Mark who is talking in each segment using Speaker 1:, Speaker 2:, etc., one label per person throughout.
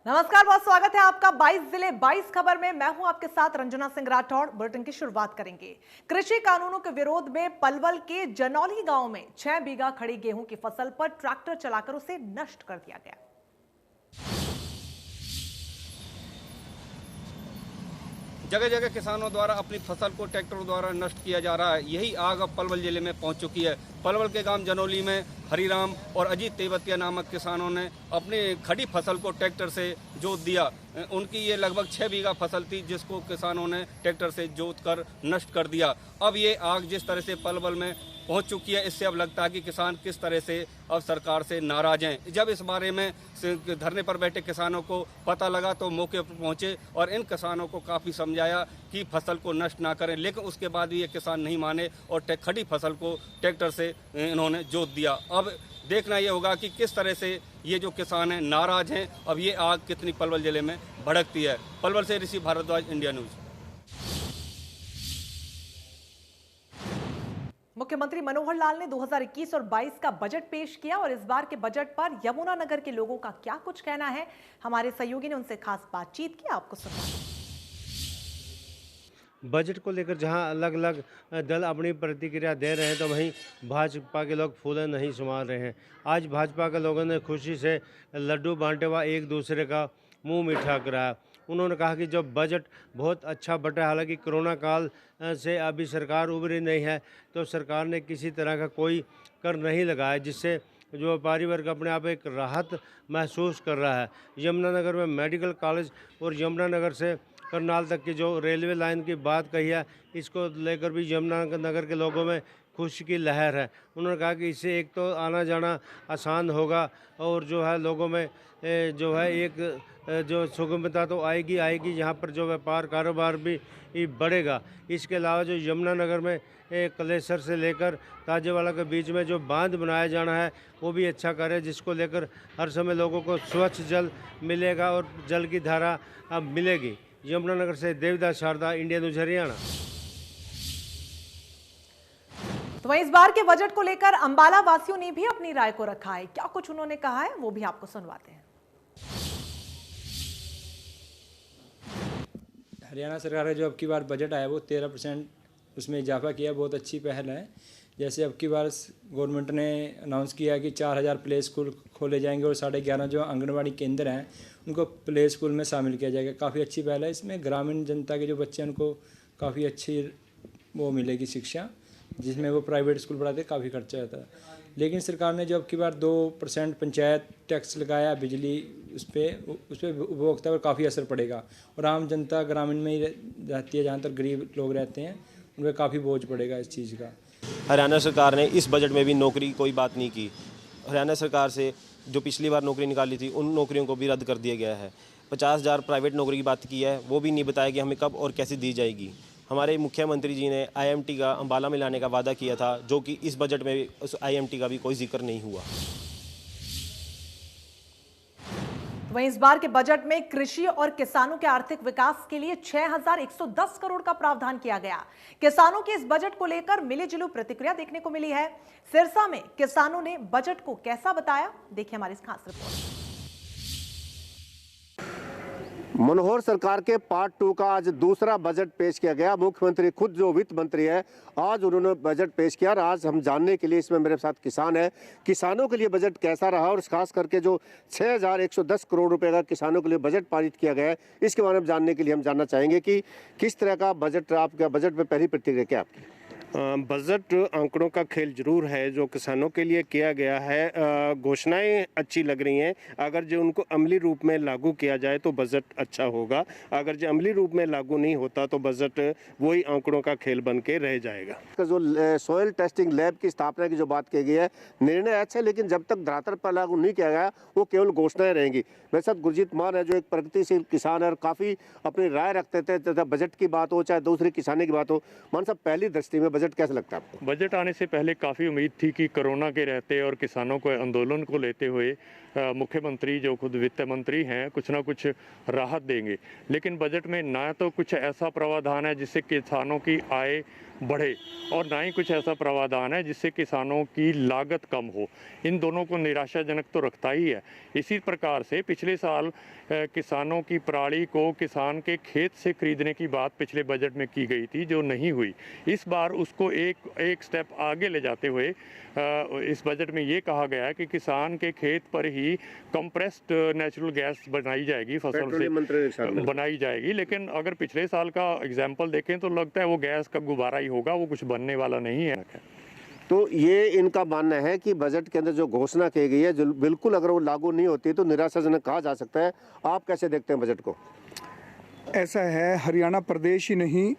Speaker 1: नमस्कार, बहुत स्वागत है आपका 22 जिले 22 खबर में। मैं हूं आपके साथ रंजना सिंह राठौड़। बुलेटिन की शुरुआत करेंगे। कृषि कानूनों के विरोध में पलवल के जनौली गांव में 6 बीघा खड़ी गेहूं की फसल पर ट्रैक्टर चलाकर उसे नष्ट कर दिया गया।
Speaker 2: जगह जगह किसानों द्वारा अपनी फसल को ट्रैक्टरों द्वारा नष्ट किया जा रहा है। यही आग अब पलवल जिले में पहुंच चुकी है। पलवल के गांव जनौली में हरिराम और अजीत तेवतिया नामक किसानों ने अपनी खड़ी फसल को ट्रैक्टर से जोत दिया। उनकी ये लगभग 6 बीघा फसल थी, जिसको किसानों ने ट्रैक्टर से जोत कर नष्ट कर दिया। अब ये आग जिस तरह से पलवल में पहुंच चुकी है, इससे अब लगता है कि किसान किस तरह से अब सरकार से नाराज हैं। जब इस बारे में धरने पर बैठे किसानों को पता लगा तो मौके पर पहुंचे और इन किसानों को काफ़ी समझाया कि फसल को नष्ट ना करें, लेकिन उसके बाद भी ये किसान नहीं माने और खड़ी फसल को ट्रैक्टर से इन्होंने जोत दिया। अब देखना ये होगा कि किस तरह से ये जो किसान हैं नाराज हैं। अब ये आग कितनी पलवल जिले में भड़कती है। पलवल से ऋषि भारद्वाज, इंडिया न्यूज।
Speaker 1: मुख्यमंत्री मनोहर लाल ने 2021 और 22 का बजट पेश किया और इस बार के बजट पर यमुनानगर के लोगों का क्या कुछ कहना है, हमारे सहयोगी ने उनसे खास बातचीत की। आपको सुना।
Speaker 3: बजट को लेकर जहां अलग अलग दल अपनी प्रतिक्रिया दे रहे हैं, तो वहीं भाजपा के लोग फूले नहीं संभाल रहे हैं। आज भाजपा के लोगों ने खुशी से लड्डू बांटे व एक दूसरे का मुंह मीठा कराया। उन्होंने कहा कि जो बजट बहुत अच्छा बटा, हालांकि कोरोना काल से अभी सरकार उभरी नहीं है, तो सरकार ने किसी तरह का कोई कर नहीं लगाया, जिससे जो व्यापारी वर्ग अपने आप एक राहत महसूस कर रहा है। यमुनानगर में मेडिकल कॉलेज और यमुनानगर से करनाल तक की जो रेलवे लाइन की बात कही है, इसको लेकर भी यमुनानगर के लोगों में खुशी की लहर है। उन्होंने कहा कि इससे एक तो आना जाना आसान होगा और जो है लोगों में जो है एक जो सुगमता तो आएगी यहाँ पर जो व्यापार कारोबार भी बढ़ेगा। इसके अलावा जो यमुनानगर में कलेसर से लेकर ताजेवाला के बीच में जो बांध बनाया जाना है, वो भी अच्छा कार्य है, जिसको लेकर हर समय लोगों को स्वच्छ जल मिलेगा और जल की धारा अब मिलेगी। यमुनानगर से देवदास शारदा, इंडिया न्यूज हरियाणा।
Speaker 1: तो वहीं इस बार के बजट को लेकर अंबाला वासियों ने भी अपनी राय को रखा है। क्या कुछ उन्होंने कहा है वो भी आपको सुनवाते हैं।
Speaker 4: हरियाणा सरकार का जो अब की बार बजट आया वो 13% उसमें इजाफा किया, बहुत अच्छी पहल है। जैसे अब की बार गवर्नमेंट ने अनाउंस किया कि 4000 प्ले स्कूल खोले जाएंगे और 11.5 जो आंगनबाड़ी केंद्र हैं उनको प्ले स्कूल में शामिल किया जाएगा। काफ़ी अच्छी पहल है। इसमें ग्रामीण जनता के जो बच्चे हैं उनको काफ़ी अच्छी वो मिलेगी शिक्षा, जिसमें वो प्राइवेट स्कूल पढ़ाते काफ़ी खर्चा आता है। लेकिन सरकार ने जो अब की बार 2% पंचायत टैक्स लगाया बिजली, उस पर उपभोक्ता पर काफ़ी असर पड़ेगा और आम जनता ग्रामीण में ही रहती है, जहाँ तक गरीब लोग रहते हैं उन पर काफ़ी बोझ पड़ेगा इस चीज़ का।
Speaker 5: हरियाणा सरकार ने इस बजट में भी नौकरी कोई बात नहीं की। हरियाणा सरकार से जो पिछली बार नौकरी निकाली थी उन नौकरियों को भी रद्द कर दिया गया है। 50,000 प्राइवेट नौकरी की बात की है, वो भी नहीं बताया कि हमें कब और कैसे दी जाएगी। हमारे मुख्यमंत्री जी ने IMT का अंबाला में लाने का वादा किया था, जो कि इस बजट में उस IMT का भी कोई जिक्र नहीं हुआ।
Speaker 1: वहीं इस बार के बजट में कृषि और किसानों के आर्थिक विकास के लिए 6110 करोड़ का प्रावधान किया गया। किसानों के इस बजट को लेकर मिलीजुली प्रतिक्रिया देखने को मिली है। सिरसा में किसानों ने बजट को कैसा बताया, देखिए हमारी इस खास रिपोर्ट।
Speaker 6: मनोहर सरकार के पार्ट 2 का आज दूसरा बजट पेश किया गया। मुख्यमंत्री खुद जो वित्त मंत्री है, आज उन्होंने बजट पेश किया और आज हम जानने के लिए इसमें मेरे साथ किसान है, किसानों के लिए बजट कैसा रहा और खास करके जो 6110 करोड़ रुपए का किसानों के लिए बजट पारित किया गया है, इसके बारे में जानने के लिए हम जानना चाहेंगे कि किस तरह का बजट आपका, बजट में पहली प्रतिक्रिया क्या आपकी?
Speaker 7: बजट आंकड़ों का खेल जरूर है जो किसानों के लिए किया गया है। घोषणाएं अच्छी लग रही हैं, अगर जो उनको अमली रूप में लागू किया जाए तो बजट अच्छा होगा। अगर जो अमली रूप में लागू नहीं होता तो बजट वही आंकड़ों का खेल बन के रह जाएगा।
Speaker 6: जो सॉइल टेस्टिंग लैब की स्थापना की जो बात की गई है, निर्णय अच्छा है, लेकिन जब तक धरातल पर लागू नहीं किया गया वो केवल घोषणाएं रहेंगी। मेरे साथ गुरजीत मान है जो एक प्रगतिशील किसान है और काफ़ी अपनी राय रखते थे, चाहे बजट की बात हो चाहे दूसरी किसानी की बात हो। मान साहब, पहली दृष्टि में बजट कैसा लगता है आपको?
Speaker 8: बजट आने से पहले काफ़ी उम्मीद थी कि कोरोना के रहते और किसानों को आंदोलन को लेते हुए मुख्यमंत्री जो खुद वित्त मंत्री हैं कुछ ना कुछ राहत देंगे, लेकिन बजट में ना तो कुछ ऐसा प्रावधान है जिससे किसानों की आय बढ़े और ना ही कुछ ऐसा प्रावधान है जिससे किसानों की लागत कम हो। इन दोनों को निराशाजनक तो रखता ही है। इसी प्रकार से पिछले साल किसानों की पराली को किसान के खेत से खरीदने की बात पिछले बजट में की गई थी, जो नहीं हुई। इस बार उसको एक स्टेप आगे ले जाते हुए इस बजट में ये कहा गया है कि किसान के खेत पर ही कंप्रेस्ड नेचुरल गैस बनाई जाएगी, फसल से बनाई जाएगी। लेकिन अगर पिछले साल का एग्जाम्पल देखें तो लगता है वो गैस का गुब्बारा ही होगा, वो कुछ बनने वाला नहीं है।
Speaker 6: तो ये इनका मानना है कि बजट के अंदर जो घोषणा की गई है, जो बिल्कुल अगर वो लागू नहीं होती तो निराशाजनक कहा जा सकता है। आप कैसे देखते हैं बजट को?
Speaker 9: ऐसा है, हरियाणा प्रदेश ही नहीं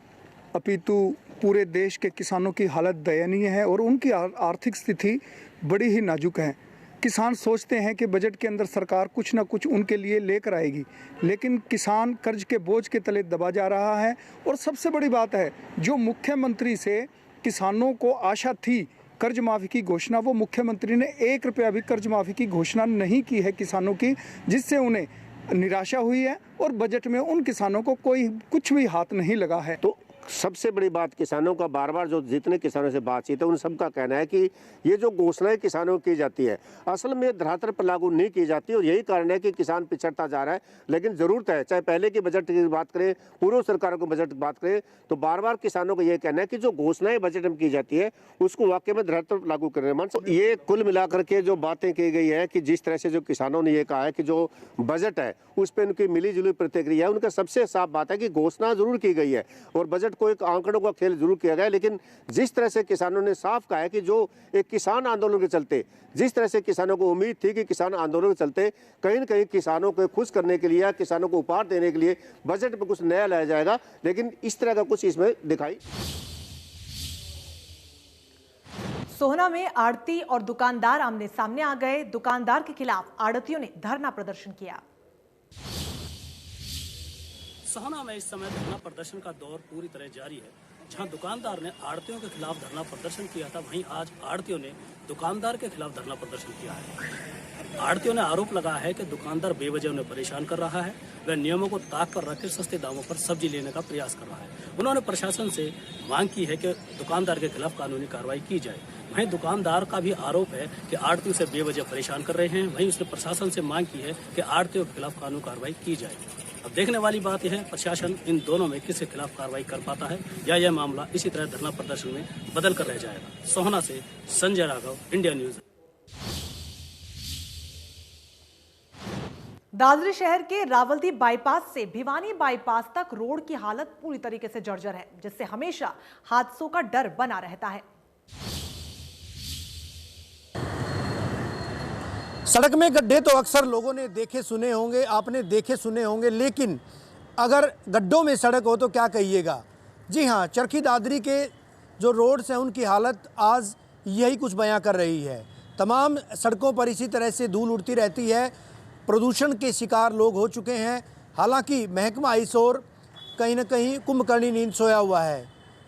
Speaker 9: अपितु पूरे देश के किसानों की हालत दयनीय है और उनकी आर्थिक स्थिति बड़ी ही नाजुक है। किसान सोचते हैं कि बजट के अंदर सरकार कुछ ना कुछ उनके लिए लेकर आएगी, लेकिन किसान कर्ज के बोझ के तले दबा जा रहा है। और सबसे बड़ी बात है, जो मुख्यमंत्री से किसानों को आशा थी कर्ज माफ़ी की घोषणा, वो मुख्यमंत्री ने 1 रुपया भी कर्ज माफ़ी की घोषणा नहीं की है किसानों की, जिससे उन्हें निराशा हुई है और बजट में उन किसानों को कुछ भी हाथ नहीं लगा है।
Speaker 6: तो सबसे बड़ी बात किसानों का बार बार जो जितने किसानों से बातचीत है उन सबका कहना है कि ये जो घोषणाएं किसानों की जाती है असल में धरातल पर लागू नहीं की जाती और यही कारण है कि किसान पिछड़ता जा रहा है। लेकिन ज़रूरत है, चाहे पहले की बजट की बात करें, पूर्व सरकारों की बजट की बात करें, तो बार बार किसानों को ये कहना है कि जो घोषणाएं बजट में की जाती है उसको वाकई में धरातल पर लागू करना। ये कुल मिलाकर के जो बातें की गई है कि जिस तरह से जो किसानों ने ये कहा है कि जो बजट है उस पर उनकी मिली जुली प्रतिक्रिया है, उनका सबसे साफ बात है कि घोषणा जरूर की गई है और बजट को एक आंकड़ों का खेल जरूर किया गया है। लेकिन जिस तरह से किसानों ने साफ कहा है कि जो एक किसान आंदोलन के चलते, जिस तरह से किसानों को उम्मीद थी कि किसान आंदोलन के चलते कहीं न कहीं किसानों को खुश करने के लिए, किसानों को उपहार देने के लिए बजट में कुछ नया लाया जाएगा, लेकिन इस तरह का कुछ इसमें दिखाई।
Speaker 1: सोहना में आड़ती और दुकानदार आमने सामने आ गए। दुकानदार के खिलाफ आड़तियों ने धरना प्रदर्शन किया।
Speaker 10: सोहना में इस समय धरना प्रदर्शन का दौर पूरी तरह जारी है। जहां दुकानदार ने आड़तियों के खिलाफ धरना प्रदर्शन किया था, वहीं आज आड़तियों ने दुकानदार के खिलाफ धरना प्रदर्शन किया है। आड़तियों ने आरोप लगाया है कि दुकानदार बेवजह उन्हें परेशान कर रहा है, वह नियमों को ताक पर रखकर सस्ते दामों पर सब्जी लेने का प्रयास कर रहा है। उन्होंने प्रशासन से मांग की है कि दुकानदार के खिलाफ कानूनी कार्रवाई की जाए। वहीं दुकानदार का भी आरोप है कि आड़तियों से बेवजह परेशान कर रहे हैं। वहीं उसने प्रशासन से मांग की है कि आड़तियों के खिलाफ कानूनी कार्रवाई की जाए। अब देखने वाली बात यह है प्रशासन इन दोनों में किसके खिलाफ कार्रवाई कर पाता है या यह मामला इसी तरह धरना प्रदर्शन में बदल कर रह जाएगा। सोहना से संजय राघव, इंडिया न्यूज।
Speaker 1: दादरी शहर के रावलदी बाईपास से भिवानी बाईपास तक रोड की हालत पूरी तरीके से जर्जर है, जिससे हमेशा हादसों का डर बना रहता है।
Speaker 11: सड़क में गड्ढे तो अक्सर लोगों ने देखे सुने होंगे, आपने देखे सुने होंगे, लेकिन अगर गड्ढों में सड़क हो तो क्या कहिएगा। जी हाँ, चरखी दादरी के जो रोड्स हैं उनकी हालत आज यही कुछ बयां कर रही है। तमाम सड़कों पर इसी तरह से धूल उड़ती रहती है, प्रदूषण के शिकार लोग हो चुके हैं। हालांकि महकमा आईसोर कहीं ना कहीं कुंभकर्णी नींद सोया हुआ है।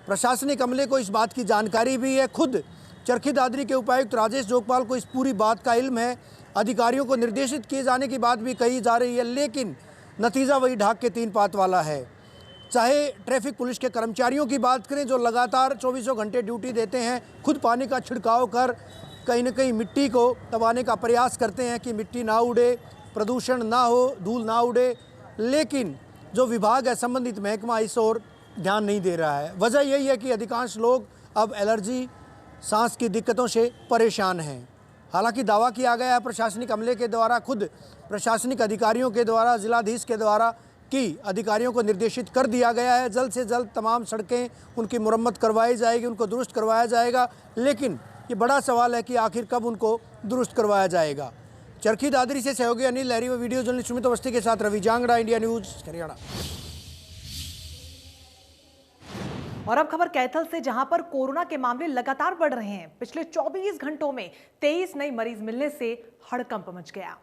Speaker 11: प्रशासनिक अमले को इस बात की जानकारी भी है। खुद चरखी दादरी के उपायुक्त राजेश जोगपाल को इस पूरी बात का इल्म है। अधिकारियों को निर्देशित किए जाने की बात भी कही जा रही है, लेकिन नतीजा वही ढाक के 3 पात वाला है। चाहे ट्रैफिक पुलिस के कर्मचारियों की बात करें जो लगातार 24 घंटे ड्यूटी देते हैं, खुद पानी का छिड़काव कर कहीं ना कहीं मिट्टी को दबाने का प्रयास करते हैं कि मिट्टी ना उड़े, प्रदूषण ना हो, धूल ना उड़े, लेकिन जो विभाग है, संबंधित महकमा इस ओर ध्यान नहीं दे रहा है। वजह यही है कि अधिकांश लोग अब एलर्जी, सांस की दिक्कतों से परेशान हैं। हालांकि दावा किया गया है प्रशासनिक अमले के द्वारा, खुद प्रशासनिक अधिकारियों के द्वारा, जिलाधीश के द्वारा कि अधिकारियों को निर्देशित कर दिया गया है जल्द से जल्द तमाम सड़कें उनकी मुरम्मत करवाई जाएगी, उनको दुरुस्त करवाया जाएगा। लेकिन ये बड़ा सवाल है कि आखिर कब उनको दुरुस्त करवाया जाएगा। चरखी दादरी से सहयोगी अनिल लहरी व वीडियो जर्नलिस्ट सुमित अवस्थी के साथ रवि जांगड़ा, इंडिया न्यूज, हरियाणा।
Speaker 1: और अब खबर कैथल से, जहां पर कोरोना के मामले लगातार बढ़ रहे हैं। पिछले 24 घंटों में 23 नए मरीज मिलने से हड़कंप मच गया।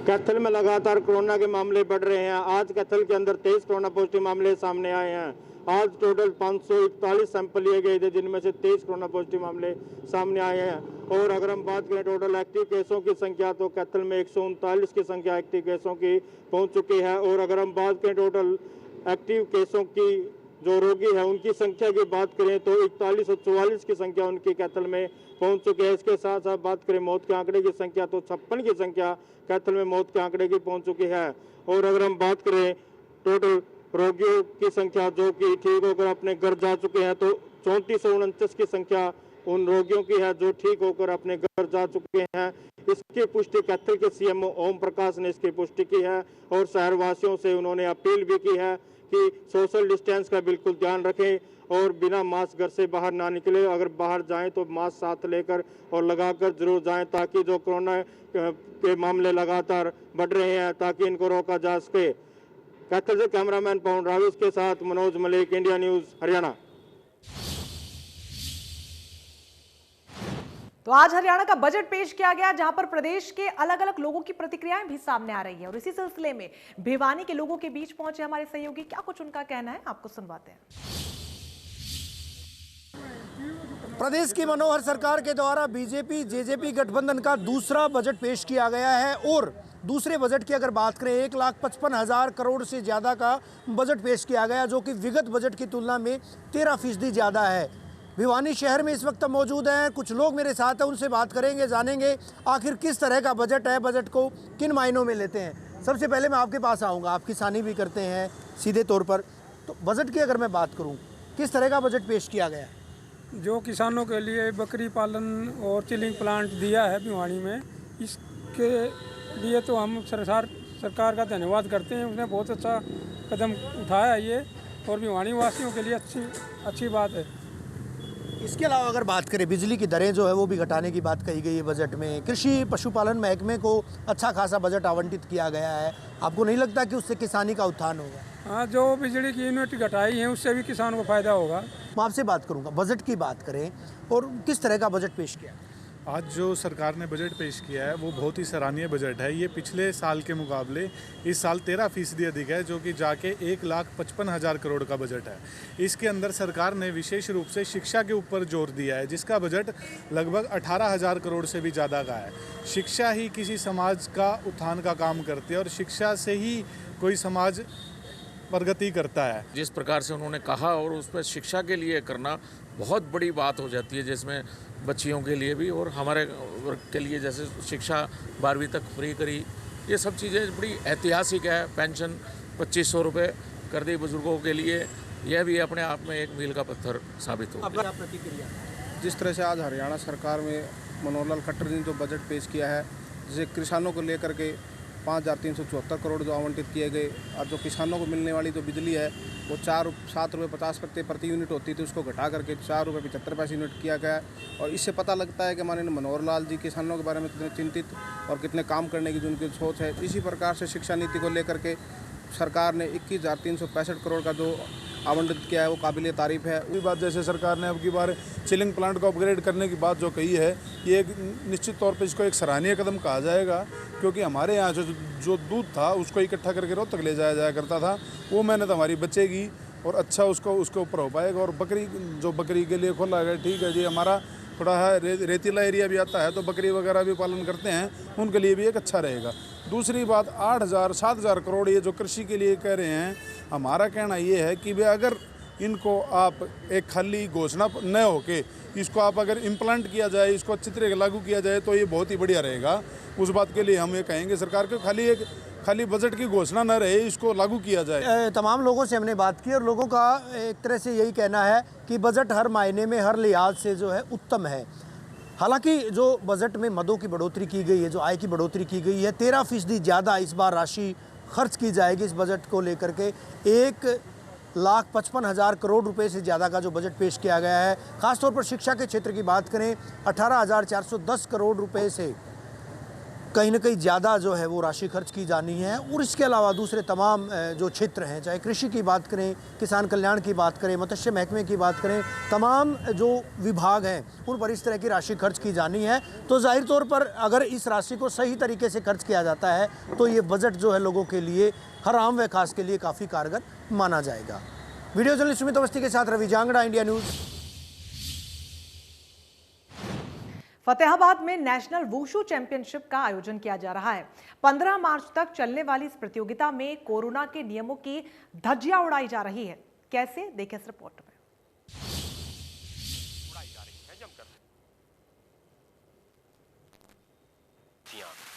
Speaker 12: कैथल में लगातार कोरोना के मामले बढ़ रहे हैं। आज कैथल के अंदर 23 कोरोना पॉजिटिव मामले सामने आए हैं। आज टोटल 541 सैंपल लिए गए थे, जिनमें से 23 कोरोना पॉजिटिव मामले सामने आए हैं। और अगर हम बात करें टोटल एक्टिव केसों की संख्या, तो कैथल में 139 की संख्या एक्टिव केसों की पहुंच चुकी है। और अगर हम बात करें टोटल एक्टिव केसों की जो रोगी है उनकी संख्या की बात करें तो 4144 की संख्या उनकी कैथल में पहुंच चुकी है। इसके साथ साथ बात करें मौत के आंकड़े की संख्या तो 56 की संख्या कैथल में मौत के आंकड़े की पहुंच चुकी है। और अगर हम बात करें टोटल रोगियों की संख्या जो कि ठीक होकर अपने घर जा चुके हैं तो 3449 की संख्या उन रोगियों की है जो ठीक होकर अपने घर जा चुके हैं। इसकी पुष्टि कैथल के सीएमओ ओम प्रकाश ने इसकी पुष्टि की है और शहरवासियों से उन्होंने अपील भी की है कि सोशल डिस्टेंस का बिल्कुल ध्यान रखें और बिना मास्क घर से बाहर ना निकले। अगर बाहर जाएं तो मास्क साथ लेकर और लगाकर जरूर जाएं ताकि जो कोरोना के मामले लगातार बढ़ रहे हैं ताकि इनको रोका जा सके। कैथल से कैमरामैन पवन राविस के साथ मनोज मलिक, इंडिया न्यूज हरियाणा।
Speaker 1: तो आज हरियाणा का बजट पेश किया गया जहां पर प्रदेश के अलग अलग लोगों की प्रतिक्रियाएं भी सामने आ रही है और इसी सिलसिले में भिवानी के लोगों के बीच पहुंचे हमारे सहयोगी, क्या कुछ उनका कहना है आपको सुनवाते हैं।
Speaker 11: प्रदेश की मनोहर सरकार के द्वारा बीजेपी जेजेपी गठबंधन का दूसरा बजट पेश किया गया है और दूसरे बजट की अगर बात करें 1,55,000 करोड़ से ज़्यादा का बजट पेश किया गया जो कि विगत बजट की तुलना में 13% ज़्यादा है। भिवानी शहर में इस वक्त मौजूद हैं, कुछ लोग मेरे साथ हैं, उनसे बात करेंगे, जानेंगे आखिर किस तरह का बजट है, बजट को किन मायनों में लेते हैं। सबसे पहले मैं आपके पास आऊँगा, आप किसानी भी करते हैं सीधे तौर पर, तो बजट की अगर मैं बात करूँ किस तरह का बजट पेश किया गया है?
Speaker 13: जो किसानों के लिए बकरी पालन और चिलिंग प्लांट दिया है भिवानी में, इसके लिए तो हम सरकार का धन्यवाद करते हैं। उसने बहुत अच्छा कदम उठाया ये और भिवानी वासियों के लिए अच्छी बात है।
Speaker 11: इसके अलावा अगर बात करें बिजली की दरें जो है वो भी घटाने की बात कही गई है बजट में। कृषि पशुपालन महकमे को अच्छा खासा बजट आवंटित किया गया है, आपको नहीं लगता कि उससे किसानी का उत्थान होगा?
Speaker 13: हाँ, जो बिजली की यूनिट घटाई है उससे भी किसानों को फायदा होगा।
Speaker 11: मैं आपसे बात करूंगा, बजट की बात करें और किस तरह का बजट पेश किया?
Speaker 14: आज जो सरकार ने बजट पेश किया है वो बहुत ही सराहनीय बजट है। ये पिछले साल के मुकाबले इस साल 13% अधिक है जो कि जाके 1,55,000 करोड़ का बजट है। इसके अंदर सरकार ने विशेष रूप से शिक्षा के ऊपर जोर दिया है जिसका बजट लगभग 18,000 करोड़ से भी ज़्यादा का है। शिक्षा ही किसी समाज का उत्थान का काम करती है और शिक्षा से ही कोई समाज प्रगति करता है।
Speaker 15: जिस प्रकार से उन्होंने कहा और उस पर शिक्षा के लिए करना बहुत बड़ी बात हो जाती है, जिसमें बच्चियों के लिए भी और हमारे वर्ग के लिए जैसे शिक्षा 12वीं तक फ्री करी, ये सब चीज़ें बड़ी ऐतिहासिक है। पेंशन 2500 रुपये कर दी बुजुर्गों के लिए, यह भी अपने आप में एक मील का पत्थर साबित हो गया।
Speaker 16: जिस तरह से आज हरियाणा सरकार में मनोहर लाल खट्टर ने जो बजट पेश किया है, जैसे किसानों को लेकर के 5,374 करोड़ जो आवंटित किए गए और जो किसानों को मिलने वाली जो बिजली है वो 7 रुपये 50 पैसे प्रति यूनिट होती थी, उसको घटा करके 4 रुपये 75 पैसे यूनिट किया गया। और इससे पता लगता है कि माननीय मनोहर लाल जी किसानों के बारे में कितने चिंतित और कितने काम करने की जो उनकी सोच है। इसी प्रकार से शिक्षा नीति को लेकर के सरकार ने 21,365 करोड़ का जो आवंटित किया है वो काबिल तारीफ है।
Speaker 14: वही बात जैसे सरकार ने अब की बार चिलिंग प्लांट को अपग्रेड करने की बात जो कही है, ये एक निश्चित तौर पे इसको एक सराहनीय कदम कहा जाएगा क्योंकि हमारे यहाँ जो दूध था उसको इकट्ठा करके रोहतक ले जाया करता था, वो मेहनत हमारी बचेगी और अच्छा उसके ऊपर हो पाएगा। और बकरी के लिए खोला गया, ठीक है जी, हमारा थोड़ा है रेतीला एरिया भी आता है तो बकरी वगैरह भी पालन करते हैं, उनके लिए भी एक अच्छा रहेगा। दूसरी बात 8,000-7,000 करोड़ ये जो कृषि के लिए कह रहे हैं, हमारा कहना ये है कि भाई अगर इनको आप एक खाली घोषणा न होके इसको आप अगर इम्प्लांट किया जाए, इसको अच्छी तरह लागू किया जाए तो ये बहुत ही बढ़िया रहेगा। उस बात के लिए हम ये कहेंगे सरकार को खाली बजट की घोषणा न रहे, इसको लागू किया जाए।
Speaker 11: तमाम लोगों से हमने बात की और लोगों का एक तरह से यही कहना है कि बजट हर मायने में हर लिहाज से जो है उत्तम है। हालांकि जो बजट में मदों की बढ़ोतरी की गई है, जो आय की बढ़ोतरी की गई है, 13% ज़्यादा इस बार राशि खर्च की जाएगी इस बजट को लेकर के। 1,55,000 करोड़ रुपए से ज़्यादा का जो बजट पेश किया गया है। ख़ासतौर पर शिक्षा के क्षेत्र की बात करें 18,410 करोड़ रुपए से कहीं ना कहीं ज़्यादा जो है वो राशि खर्च की जानी है। और इसके अलावा दूसरे तमाम जो क्षेत्र हैं, चाहे कृषि की बात करें, किसान कल्याण की बात करें, मत्स्य महकमे की बात करें, तमाम जो विभाग हैं उन पर इस तरह की राशि खर्च की जानी है। तो जाहिर तौर पर अगर इस राशि को सही तरीके से खर्च किया जाता है तो ये बजट जो है लोगों के लिए, हर आम व खास के लिए काफ़ी कारगर माना जाएगा। वीडियो जर्नलिस्ट सुमित अवस्थी के साथ रवि जांगड़ा, इंडिया न्यूज़।
Speaker 1: फतेहाबाद में नेशनल वुशु चैंपियनशिप का आयोजन किया जा रहा है। 15 मार्च तक चलने वाली इस प्रतियोगिता में कोरोना के नियमों की धज्जियां उड़ाई जा रही है। कैसे, देखें इस रिपोर्ट में।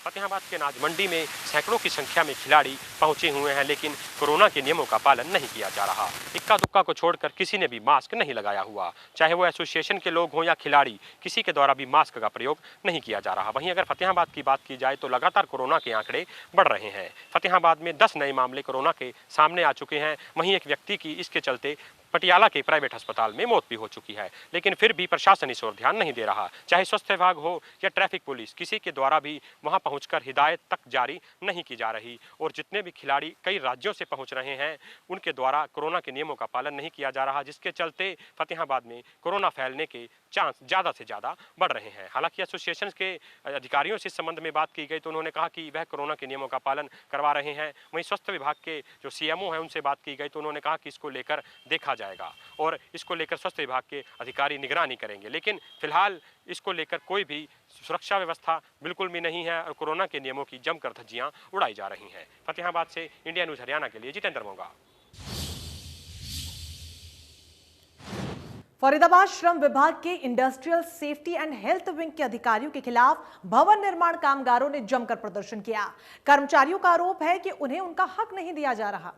Speaker 17: फतेहाबाद के अनाज मंडी में सैकड़ों की संख्या में खिलाड़ी पहुंचे हुए हैं, लेकिन कोरोना के नियमों का पालन नहीं किया जा रहा। इक्का दुक्का को छोड़कर किसी ने भी मास्क नहीं लगाया हुआ, चाहे वो एसोसिएशन के लोग हों या खिलाड़ी, किसी के द्वारा भी मास्क का प्रयोग नहीं किया जा रहा। वहीं अगर फतेहाबाद की बात की जाए तो लगातार कोरोना के आंकड़े बढ़ रहे हैं। फतेहाबाद में 10 नए मामले कोरोना के सामने आ चुके हैं। वहीं एक व्यक्ति की इसके चलते पटियाला के प्राइवेट अस्पताल में मौत भी हो चुकी है, लेकिन फिर भी प्रशासन इस ओर ध्यान नहीं दे रहा। चाहे स्वास्थ्य विभाग हो या ट्रैफिक पुलिस, किसी के द्वारा भी वहां पहुंचकर हिदायत तक जारी नहीं की जा रही। और जितने भी खिलाड़ी कई राज्यों से पहुंच रहे हैं, उनके द्वारा कोरोना के नियमों का पालन नहीं किया जा रहा, जिसके चलते फतेहाबाद में कोरोना फैलने के चांस ज़्यादा से ज़्यादा बढ़ रहे हैं। हालांकि एसोसिएशन के अधिकारियों से इस संबंध में बात की गई तो उन्होंने कहा कि वह कोरोना के नियमों का पालन करवा रहे हैं। वहीं स्वास्थ्य विभाग के जो सीएमओ हैं उनसे बात की गई तो उन्होंने कहा कि इसको लेकर देखा जाएगा और इसको लेकर स्वास्थ्य विभाग के अधिकारी निगरानी करेंगे। लेकिन फिलहाल इसको लेकर कोई भी सुरक्षा व्यवस्था बिल्कुल भी नहीं है और कोरोना के नियमों की जमकर धज्जियां उड़ाई जा रही हैं। फतेहाबाद से इंडिया न्यूज़ हरियाणा के लिए जितेंद्र मोंगा।
Speaker 1: फरीदाबाद श्रम विभाग के industrial safety and health wing के अधिकारियों के खिलाफ भवन निर्माण कामगारों ने जमकर प्रदर्शन किया। कर्मचारियों का आरोप है कि उन्हें उनका हक नहीं दिया जा रहा।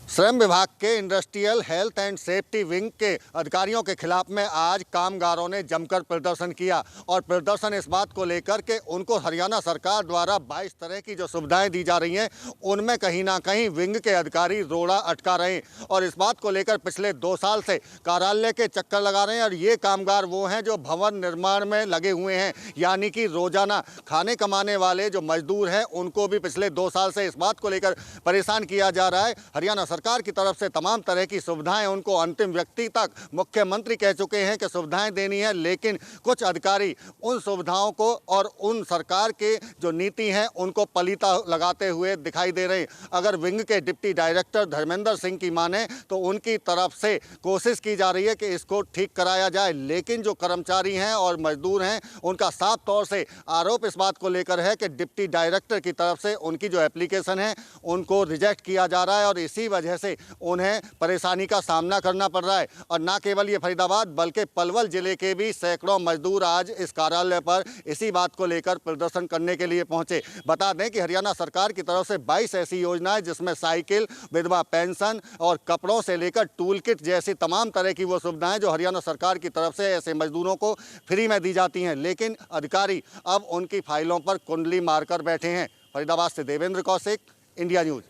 Speaker 18: श्रम विभाग के industrial health and safety wing के अधिकारियों के खिलाफ में आज कामगारों ने जमकर प्रदर्शन किया और प्रदर्शन इस बात को लेकर के उनको हरियाणा सरकार द्वारा 22 तरह की जो सुविधाएं दी जा रही हैं उनमें कहीं ना कहीं विंग के अधिकारी रोड़ा अटका रहे हैं और इस बात को लेकर पिछले 2 साल से कार्यालय के चक्कर लगा रहे हैं। और ये कामगार वो हैं जो भवन निर्माण में लगे हुए हैं, यानी कि रोजाना खाने कमाने वाले जो मजदूर हैं उनको भी पिछले 2 साल से इस बात को लेकर परेशान किया जा रहा है। हरियाणा सरकार की तरफ से तमाम तरह की सुविधाएं उनको अंतिम व्यक्ति तक मुख्यमंत्री कह चुके हैं कि सुविधाएं देनी है, लेकिन कुछ अधिकारी उन सुविधाओं को और उन सरकार के जो नीति हैं उनको पलीता लगाते हुए दिखाई दे रहे हैं। अगर विंग के डिप्टी डायरेक्टर धर्मेंद्र सिंह की माने तो उनकी तरफ से कोशिश की जा रही है कि इसको ठीक कराया जाए, लेकिन जो कर्मचारी हैं और मजदूर हैं उनका साफ तौर से आरोप इस बात को लेकर है कि डिप्टी डायरेक्टर की तरफ से उनकी जो एप्लीकेशन है उनको रिजेक्ट किया जा रहा है और इसी वजह से उन्हें परेशानी का सामना करना पड़ रहा है। और न केवल ये फरीदाबाद बल्कि पलवल जिले के भी सैकड़ों मजदूर आज इस कार्यालय पर इसी बात को लेकर प्रदर्शन करने के लिए पहुंचे। बता दें कि हरियाणा सरकार की तरफ से 22 ऐसी योजनाएं जिसमें साइकिल, विधवा पेंशन और कपड़ों से लेकर टूल किट जैसी तमाम तरह की वो सुविधाएं जो हरियाणा सरकार की तरफ से ऐसे मजदूरों को फ्री में दी जाती हैं, लेकिन अधिकारी अब उनकी फाइलों पर कुंडली मारकर बैठे हैं। फरीदाबाद से देवेंद्र कौशिक, इंडिया न्यूज।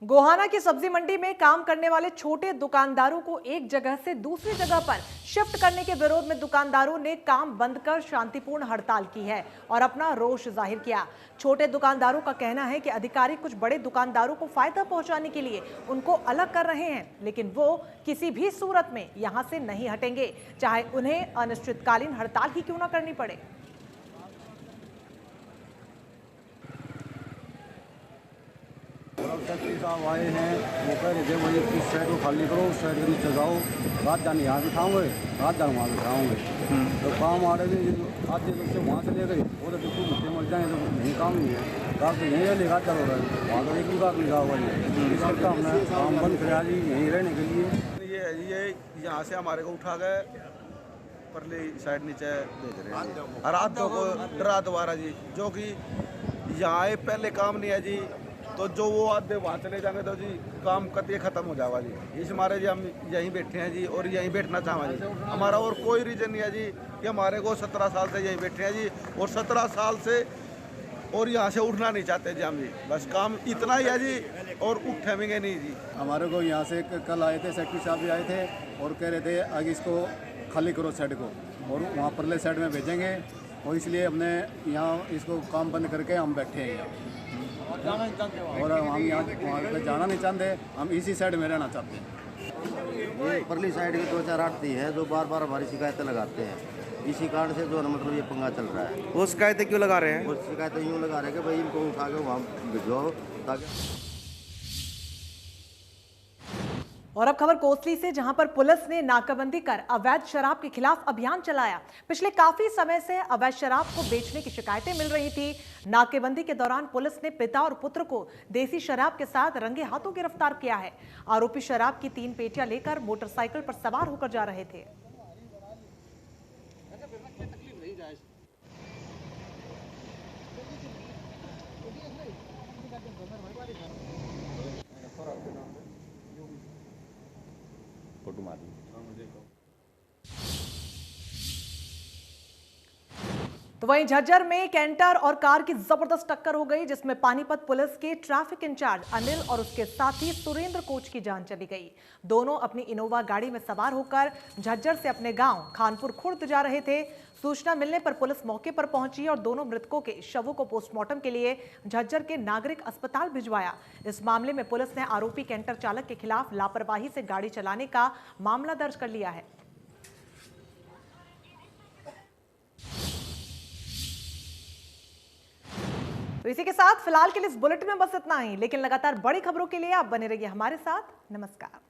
Speaker 1: गोहाना की सब्जी मंडी में काम करने वाले छोटे दुकानदारों को एक जगह से दूसरी जगह पर शिफ्ट करने के विरोध में दुकानदारों ने काम बंद कर शांतिपूर्ण हड़ताल की है और अपना रोष जाहिर किया। छोटे दुकानदारों का कहना है कि अधिकारी कुछ बड़े दुकानदारों को फायदा पहुंचाने के लिए उनको अलग कर रहे हैं, लेकिन वो किसी भी सूरत में यहां से नहीं हटेंगे, चाहे उन्हें अनिश्चितकालीन हड़ताल ही क्यों ना करनी पड़े।
Speaker 19: सेक्रेटरी साहब आए हैं, वो कह रहे थे भाई इस साइड को खाली करो, उस साइड के नीचे जाओ, रात जान यहाँ बिठाओगे, रात जान वहाँ बिठाओगे। तो काम आ रहे थे आज से वहाँ से ले गए, वो तो बिल्कुल भूखे मर जाए, तो नहीं काम नहीं है, रात तो यहीं लेगा चलो रहा है, वहाँ तो एक भी बात लिखा हुआ है। इस करता हमने काम बंद कराया जी यहीं रहने के लिए।
Speaker 20: ये यहाँ से हमारे को उठा गए परली साइड नीचे भेज रहे हैं रात को डरा दोबारा जी, जो कि यहाँ पहले काम नहीं है जी, तो जो वो आधे वहाँ चले जाएंगे तो जी काम कतई ख़त्म हो जाएगा जी। इस मारे जी हम यहीं बैठे हैं जी और यहीं बैठना चाहेंगे जी। हमारा और कोई रीज़न नहीं है जी कि हमारे को 17 साल से यहीं बैठे हैं जी और 17 साल से और यहाँ से उठना नहीं चाहते जी हम जी, बस काम इतना ही है जी और उठेंगे नहीं जी।
Speaker 19: हमारे को यहाँ से कल आए थे, सेक्रेटरी साहब भी आए थे और कह रहे थे आगे इसको खाली करो साइड को और वहाँ परले साइड में भेजेंगे, और इसलिए हमने यहाँ इसको काम बंद करके हम बैठे हैं यहाँ और हम यहाँ वहाँ जाना नहीं चाहते, हम इसी साइड में रहना चाहते हैं।
Speaker 21: ये परली साइड की 2-4 आड़ती है जो बार बार हमारी शिकायतें लगाते हैं, इसी कारण से जो है मतलब ये पंगा चल रहा है।
Speaker 20: वो शिकायतें क्यों लगा रहे हैं?
Speaker 21: वो शिकायतें यूँ लगा रहे हैं कि भाई इनको उठा के वहाँ भिजवाओ ताकि।
Speaker 1: और अब खबर कोसली से, जहां पर पुलिस ने नाकाबंदी कर अवैध शराब के खिलाफ अभियान चलाया। पिछले काफी समय से अवैध शराब को बेचने की शिकायतें मिल रही थी। नाकेबंदी के दौरान पुलिस ने पिता और पुत्र को देसी शराब के साथ रंगे हाथों गिरफ्तार किया है। आरोपी शराब की 3 पेटियां लेकर मोटरसाइकिल पर सवार होकर जा रहे थे। तो वहीं झज्जर में कैंटर और कार की जबरदस्त टक्कर हो गई, जिसमें पानीपत पुलिस के ट्रैफिक इंचार्ज अनिल और उसके साथी सुरेंद्र कोच की जान चली गई। दोनों अपनी इनोवा गाड़ी में सवार होकर झज्जर से अपने गांव खानपुर खुर्द जा रहे थे। सूचना मिलने पर पुलिस मौके पर पहुंची और दोनों मृतकों के शवों को पोस्टमार्टम के लिए झज्जर के नागरिक अस्पताल भिजवाया। इस मामले में पुलिस ने आरोपी कैंटर चालक के खिलाफ लापरवाही से गाड़ी चलाने का मामला दर्ज कर लिया है। तो इसी के साथ फिलहाल के लिए इस बुलेटिन में बस इतना ही, लेकिन लगातार बड़ी खबरों के लिए आप बने रहिए हमारे साथ। नमस्कार।